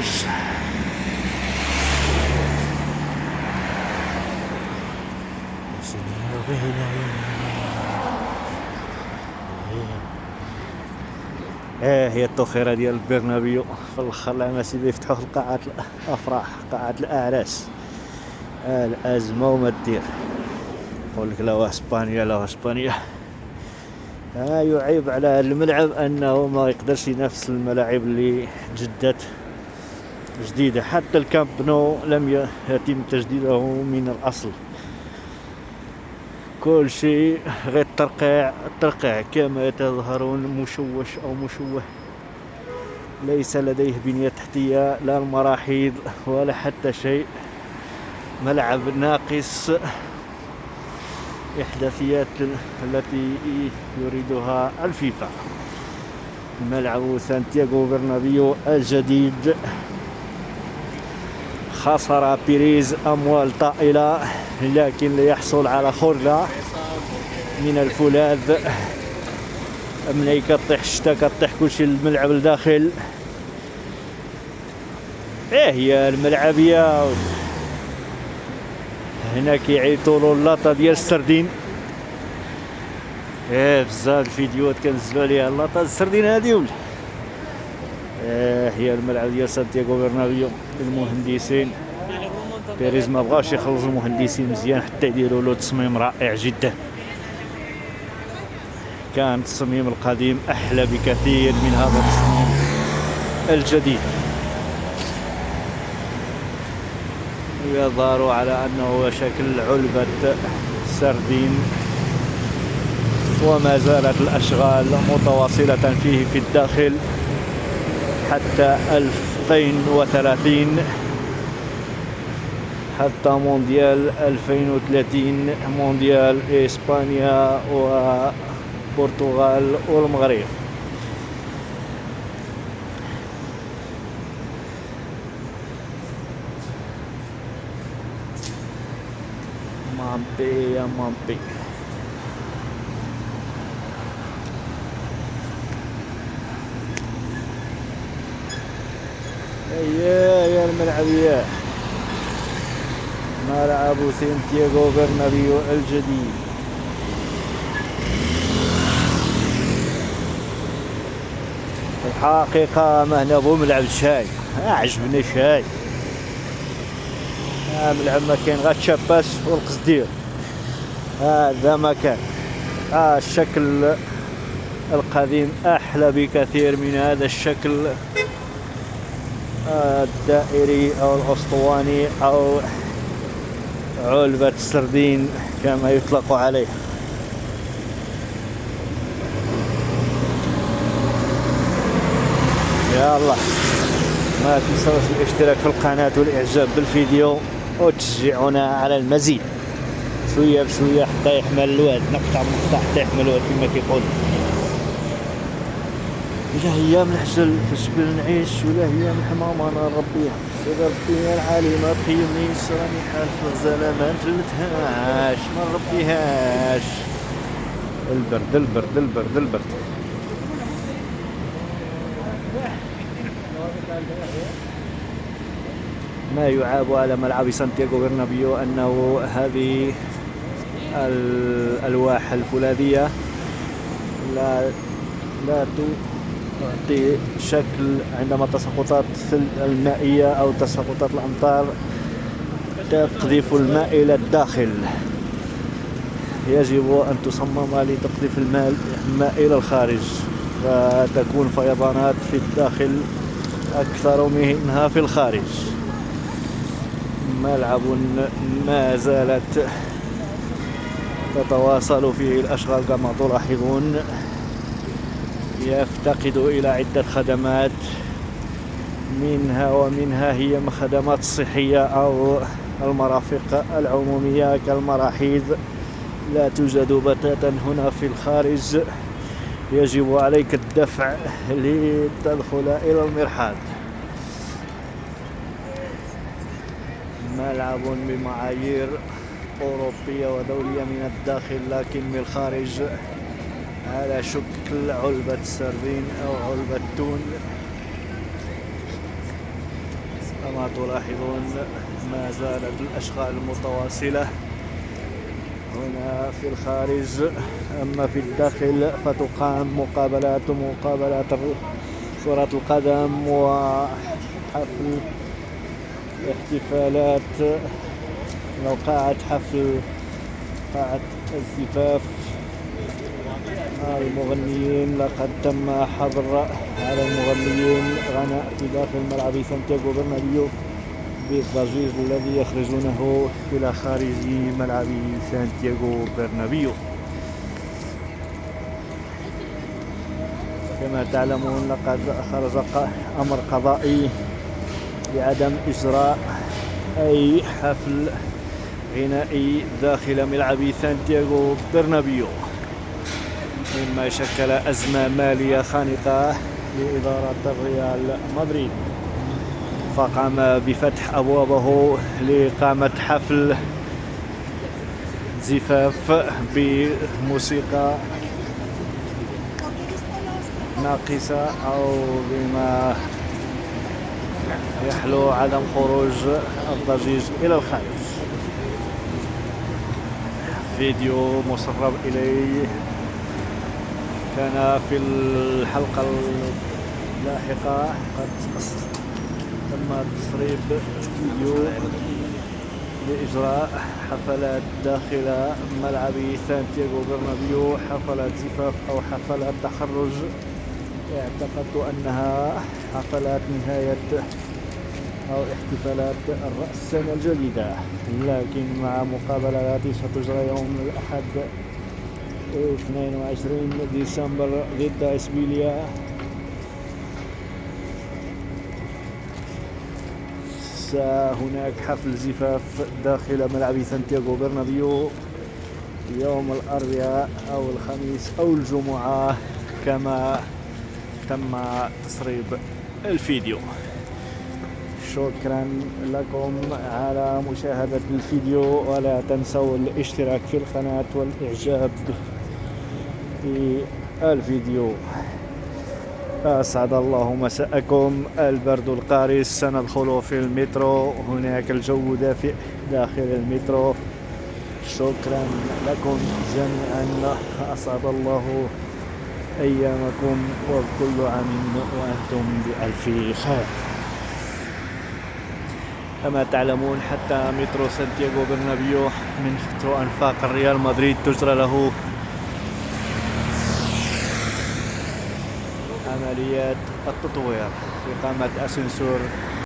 الخارج. هي الطخيرة ديال البرنابيو في الاخر العام سيدي يفتحوه القاعات الافراح، قاعات الاعراس. الازمه وما دير، يقول لك لا اسبانيا لا اسبانيا. يعيب على هذا الملعب انه ما يقدرش ينافس الملاعب اللي جدت جديده. حتى الكامب نو لم يتم تجديده من الاصل، كل شيء غير الترقيع كما تظهرون، مشوش او مشوه. ليس لديه بنية تحتية، لا المراحيض ولا حتى شيء. ملعب ناقص إحداثيات التي يريدها الفيفا. ملعب سانتياغو برنابيو الجديد خسر بيريز أموال طائلة، لكن ليحصل على خردة من الفولاذ. ملي كطيح الشتا كطيح كلشي الملعب لداخل. هي الملعبية هنا كيعيطولو اللاطة ديال السردين. بزاف الفيديوهات كنزلوا عليها اللاطة السردين هادي ولا. هي الملعب ديال سانتياغو برنابيو. المهندسين بيريز ما بغاوش يخلصوا المهندسين مزيان حتى يديروا له تصميم رائع جدا. كان التصميم القديم احلى بكثير من هذا التصميم الجديد. يظهر على انه شكل علبة سردين، وما زالت الاشغال متواصلة فيه في الداخل حتى 2030، حتى مونديال 2030، مونديال اسبانيا وبرتغال والمغرب. مامبي يا مامبي. يا الملعبية، ملعب سانتياغو برنابيو الجديد. الحقيقة ما هنا بو ملعب الشاي، عجبني الشاي. ملعب ما كاين غير الشاباس والقصدير، هذا ما كان. الشكل القديم احلى بكثير من هذا الشكل الدائري او الاسطواني او علبة السردين كما يطلق عليه. يا الله، ما تنسوش الاشتراك في القناة والاعجاب بالفيديو وتشجعونا على المزيد شوية بشوية حتى يحمل الواد، نقطع بنقطع حتى يحمل الواد كما كيقول. ولا هي من حجل في الجبل نعيش، ولا هي من حمامة انا نربيها. سيد ربي العالي ما تخيمنيش، راني حال في الغزالة ما نفلتهاش ما نربيهاش. البرد البرد البرد البرد. ما يعاب على ملعب سانتياغو برنابيو أنه هذه الألواح الفولاذية لا تعطي شكل عندما تساقطات المائية أو تساقطات الأمطار تقذف الماء إلى الداخل. يجب أن تصمم لتقذيف الماء إلى الخارج، فتكون فيضانات في الداخل أكثر منها في الخارج. ملعب ما زالت تتواصل فيه الأشغال كما تلاحظون، يفتقد إلى عدة خدمات، ومنها هي الخدمات الصحية أو المرافق العمومية كالمراحيض لا توجد بتاتا هنا في الخارج. يجب عليك الدفع لتدخل إلى المرحاض. ملعب بمعايير أوروبية ودولية من الداخل، لكن من الخارج على شكل علبة سردين أو علبة تون. كما تلاحظون ما زالت الأشغال متواصلة هنا في الخارج. أما في الداخل فتقام مقابلات كرة القدم وحفل احتفالات أو قاعة حفل، قاعة الزفاف. المغنيين لقد تم حظر على المغنيين غناء في داخل ملعب سانتياغو برنابيو بالضجيج الذي يخرجونه إلى خارج ملعب سانتياغو برنابيو. كما تعلمون لقد خرج أمر قضائي بعدم إجراء أي حفل غنائي داخل ملعب سانتياغو برنابيو، مما شكل أزمة مالية خانقة لإدارة ريال مدريد، فقام بفتح أبوابه لإقامة حفل زفاف بموسيقى ناقصة أو بما يحلو عدم خروج الضجيج إلى الخارج. فيديو مسرب إليه كان في الحلقة اللاحقة قد تم تسريب فيديو لإجراء حفلات داخل ملعب سانتياغو برنابيو، حفلات زفاف أو حفلات تخرج. اعتقدت أنها حفلات نهاية أو احتفالات رأس السنة الجديدة، لكن مع مقابلة التي ستجرى يوم الأحد 22 ديسمبر ضد إشبيلية هناك حفل زفاف داخل ملعب سانتياغو برنابيو يوم الأربعاء أو الخميس أو الجمعة كما تم تسريب الفيديو. شكرا لكم على مشاهدة الفيديو، ولا تنسوا الاشتراك في القناة والإعجاب بالفيديو. أسعد الله مساءكم. البرد القارس، سندخل في المترو، هناك الجو دافئ داخل المترو. شكرا لكم جميعا، أسعد الله أيامكم وكل عام وأنتم بألف خير. كما تعلمون حتى مترو سانتياغو برنابيو من مترو أنفاق الريال مدريد تجرى له عمليات التطوير في إقامة أسانسور